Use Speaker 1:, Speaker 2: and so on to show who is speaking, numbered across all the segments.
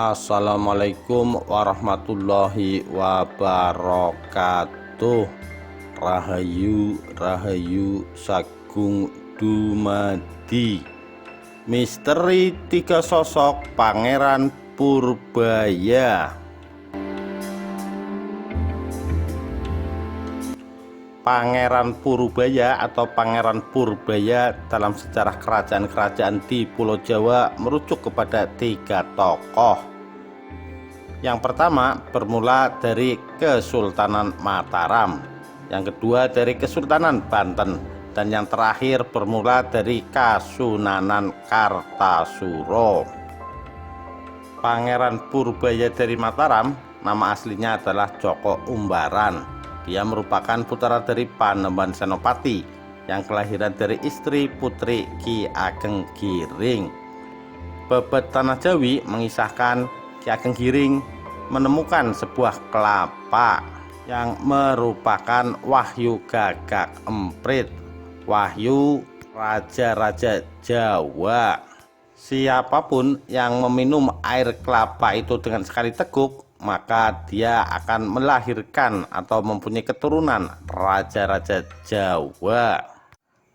Speaker 1: Assalamualaikum warahmatullahi wabarakatuh. Rahayu Rahayu Sagung Dumadi. Misteri tiga sosok Pangeran Purbaya. Pangeran Purbaya atau Pangeran Purbaya dalam sejarah kerajaan-kerajaan di Pulau Jawa merujuk kepada tiga tokoh. Yang pertama bermula dari Kesultanan Mataram, yang kedua dari Kesultanan Banten, dan yang terakhir bermula dari Kasunanan Kartasuro. Pangeran Purbaya dari Mataram, nama aslinya adalah Joko Umbaran. Dia merupakan putra dari Panembahan Senopati yang kelahiran dari istri putri Ki Ageng Giring. Bebet Tanah Jawi mengisahkan Ki Ageng Giring menemukan sebuah kelapa yang merupakan wahyu Gagak Emprit, wahyu raja-raja Jawa. Siapapun yang meminum air kelapa itu dengan sekali teguk, maka dia akan melahirkan atau mempunyai keturunan raja-raja Jawa.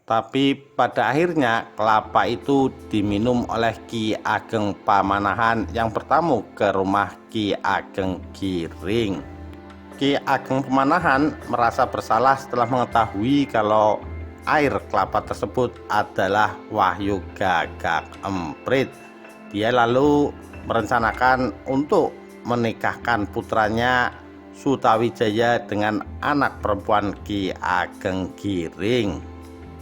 Speaker 1: Tapi pada akhirnya kelapa itu diminum oleh Ki Ageng Pamanahan yang bertamu ke rumah Ki Ageng Giring. Ki Ageng Pamanahan merasa bersalah setelah mengetahui kalau air kelapa tersebut adalah wahyu Gagak Emprit. Dia lalu merencanakan untuk menikahkan putranya Sutawijaya dengan anak perempuan Ki Ageng Giring,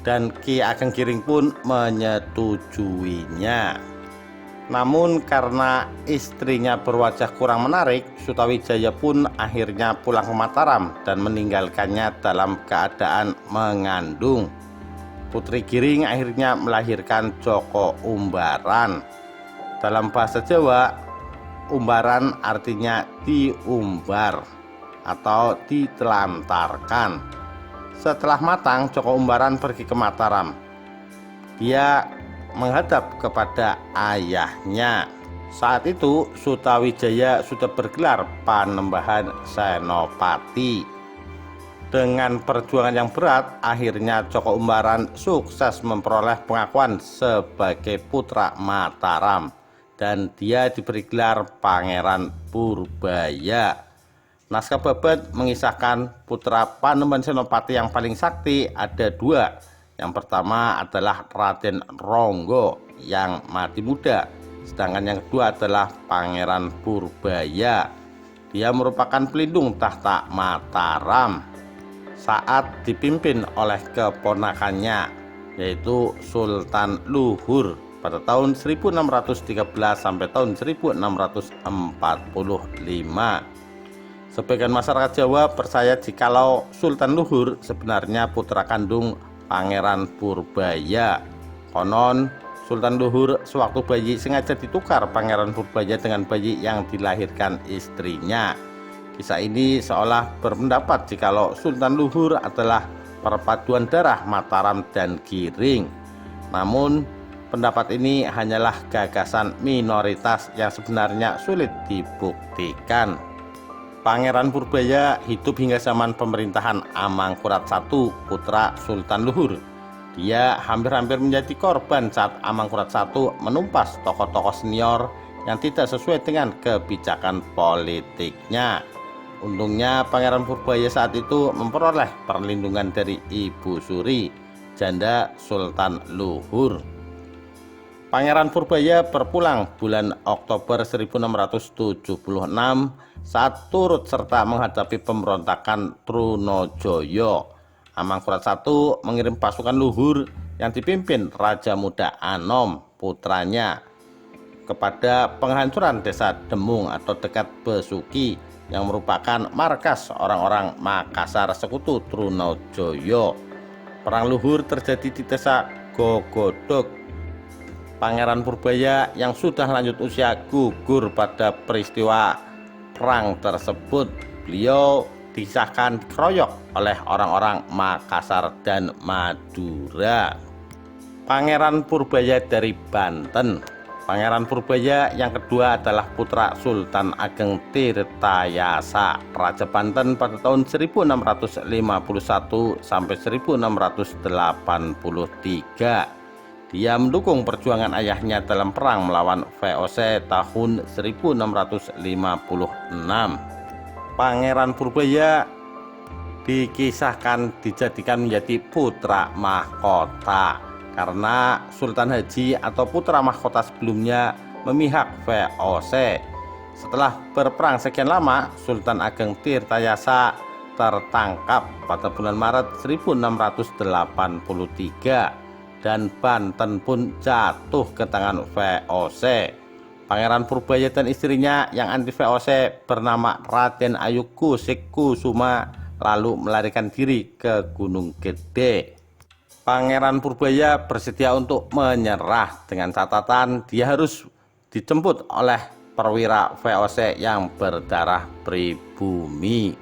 Speaker 1: dan Ki Ageng Giring pun menyetujuinya. Namun karena istrinya berwajah kurang menarik, Sutawijaya pun akhirnya pulang ke Mataram dan meninggalkannya dalam keadaan mengandung. Putri Giring akhirnya melahirkan Joko Umbaran. Dalam bahasa Jawa, umbaran artinya diumbar atau ditelantarkan. Setelah matang, Joko Umbaran pergi ke Mataram. Dia menghadap kepada ayahnya. Saat itu Sutawijaya sudah bergelar Panembahan Senopati. Dengan perjuangan yang berat, akhirnya Joko Umbaran sukses memperoleh pengakuan sebagai putra Mataram, dan dia diberi gelar Pangeran Purbaya. Naskah Babad mengisahkan putra Panembahan Senopati yang paling sakti ada dua. Yang pertama adalah Raden Ronggo yang mati muda, sedangkan yang kedua adalah Pangeran Purbaya. Dia merupakan pelindung tahta Mataram saat dipimpin oleh keponakannya, yaitu Sultan Luhur, pada tahun 1613 sampai tahun 1645. Sebagian masyarakat Jawa percaya jikalau Sultan Luhur sebenarnya putra kandung Pangeran Purbaya. Konon Sultan Luhur sewaktu bayi sengaja ditukar Pangeran Purbaya dengan bayi yang dilahirkan istrinya. Kisah ini seolah berpendapat jikalau Sultan Luhur adalah perpaduan darah Mataram dan Giring. Namun pendapat ini hanyalah gagasan minoritas yang sebenarnya sulit dibuktikan. Pangeran Purbaya hidup hingga zaman pemerintahan Amangkurat I, putra Sultan Luhur. Dia hampir-hampir menjadi korban saat Amangkurat I menumpas tokoh-tokoh senior yang tidak sesuai dengan kebijakan politiknya. Untungnya Pangeran Purbaya saat itu memperoleh perlindungan dari Ibu Suri, janda Sultan Luhur. Pangeran Purbaya berpulang bulan Oktober 1676 saat turut serta menghadapi pemberontakan Trunojoyo. Amangkurat I mengirim pasukan Luhur yang dipimpin Raja Muda Anom, putranya, kepada penghancuran desa Demung atau dekat Besuki yang merupakan markas orang-orang Makassar sekutu Trunojoyo. Perang Luhur terjadi di desa Gogodog. Pangeran Purbaya yang sudah lanjut usia gugur pada peristiwa perang tersebut. Beliau disahkan dikeroyok oleh orang-orang Makassar dan Madura. Pangeran Purbaya dari Banten. Pangeran Purbaya yang kedua adalah putra Sultan Ageng Tirtayasa, Raja Banten pada tahun 1651 sampai 1683. Dia mendukung perjuangan ayahnya dalam perang melawan VOC tahun 1656. Pangeran Purbaya dikisahkan dijadikan menjadi putra mahkota karena Sultan Haji atau putra mahkota sebelumnya memihak VOC. Setelah berperang sekian lama, Sultan Ageng Tirtayasa tertangkap pada bulan Maret 1683 dan Banten pun jatuh ke tangan VOC. Pangeran Purbaya dan istrinya yang anti VOC bernama Raden Ayu Kusik Kusuma lalu melarikan diri ke Gunung Gede. Pangeran Purbaya bersedia untuk menyerah dengan catatan dia harus dijemput oleh perwira VOC yang berdarah pribumi.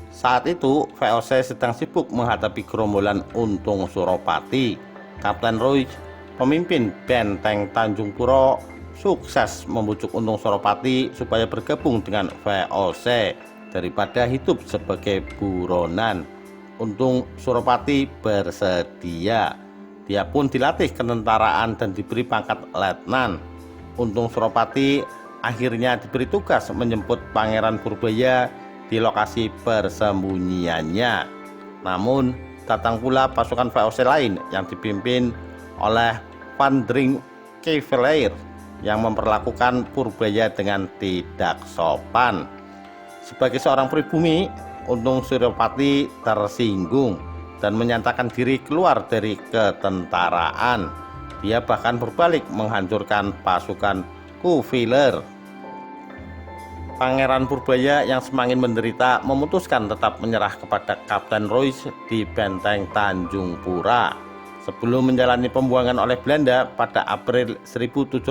Speaker 1: Saat itu VOC sedang sibuk menghadapi gerombolan Untung Suropati. Kapten Roy, pemimpin benteng Tanjung Puro, sukses membujuk Untung Suropati supaya bergabung dengan VOC daripada hidup sebagai buronan. Untung Suropati bersedia. Dia pun dilatih ketentaraan dan diberi pangkat letnan. Untung Suropati akhirnya diberi tugas menjemput Pangeran Purbaya di lokasi persembunyiannya. Namun datang pula pasukan VOC lain yang dipimpin oleh Van Dring Cavalier yang memperlakukan Purbaya dengan tidak sopan. Sebagai seorang pribumi, Untung Suropati tersinggung dan menyatakan diri keluar dari ketentaraan. Dia bahkan berbalik menghancurkan pasukan Kufiler. Pangeran Purbaya yang semakin menderita memutuskan tetap menyerah kepada Kapten Royce di benteng Tanjung Pura. Sebelum menjalani pembuangan oleh Belanda pada April 1716,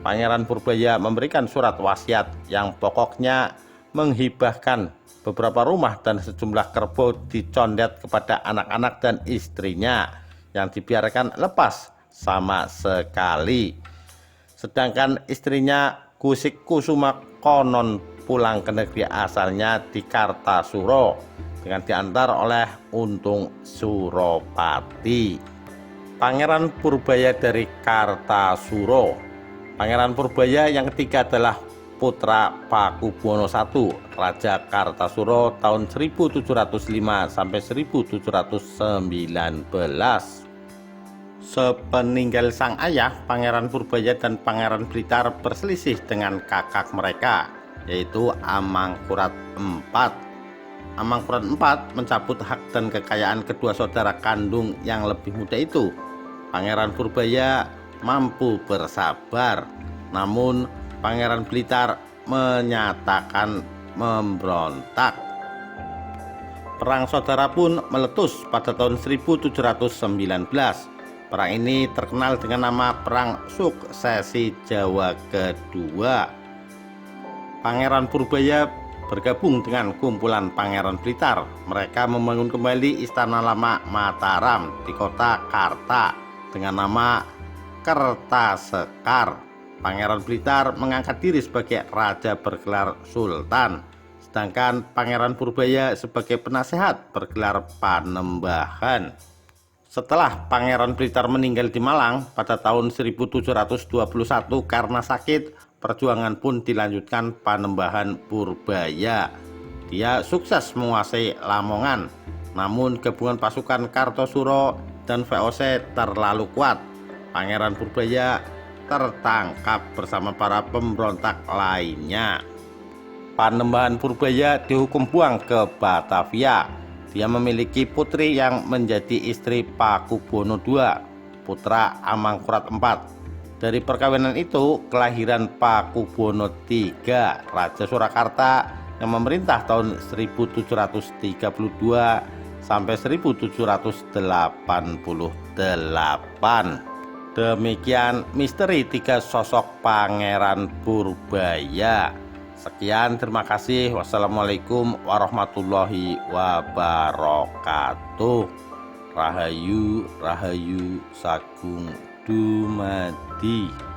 Speaker 1: Pangeran Purbaya memberikan surat wasiat yang pokoknya menghibahkan beberapa rumah dan sejumlah kerbau dicondet kepada anak-anak dan istrinya yang dibiarkan lepas sama sekali. Sedangkan istrinya Kusik Kusuma konon pulang ke negeri asalnya di Kartasuro dengan diantar oleh Untung Suropati. Pangeran Purbaya dari Kartasuro. Pangeran Purbaya yang ketiga adalah putra Pakubuwono I, Raja Kartasuro tahun 1705 sampai 1719. Sepeninggal sang ayah, Pangeran Purbaya dan Pangeran Blitar berselisih dengan kakak mereka, yaitu Amangkurat IV. Amangkurat IV mencabut hak dan kekayaan kedua saudara kandung yang lebih muda itu. Pangeran Purbaya mampu bersabar, namun Pangeran Blitar menyatakan memberontak. Perang saudara pun meletus pada tahun 1719. Perang ini terkenal dengan nama Perang Suksesi Jawa Kedua. Pangeran Purbaya bergabung dengan kumpulan Pangeran Blitar. Mereka membangun kembali istana lama Mataram di kota Karta dengan nama Kertasekar. Pangeran Blitar mengangkat diri sebagai raja bergelar sultan, sedangkan Pangeran Purbaya sebagai penasehat bergelar panembahan. Setelah Pangeran Blitar meninggal di Malang pada tahun 1721 karena sakit, perjuangan pun dilanjutkan Panembahan Purbaya. Dia sukses menguasai Lamongan, namun gabungan pasukan Kartosuro dan VOC terlalu kuat. Pangeran Purbaya tertangkap bersama para pemberontak lainnya. Panembahan Purbaya dihukum buang ke Batavia. Dia memiliki putri yang menjadi istri Pakubuwono II, putra Amangkurat IV. Dari perkawinan itu kelahiran Pakubuwono III, Raja Surakarta yang memerintah tahun 1732 sampai 1788. Demikian misteri tiga sosok Pangeran Purbaya. Sekian, terima kasih. Wassalamualaikum warahmatullahi wabarakatuh. Rahayu, Rahayu Sagung Dumadi.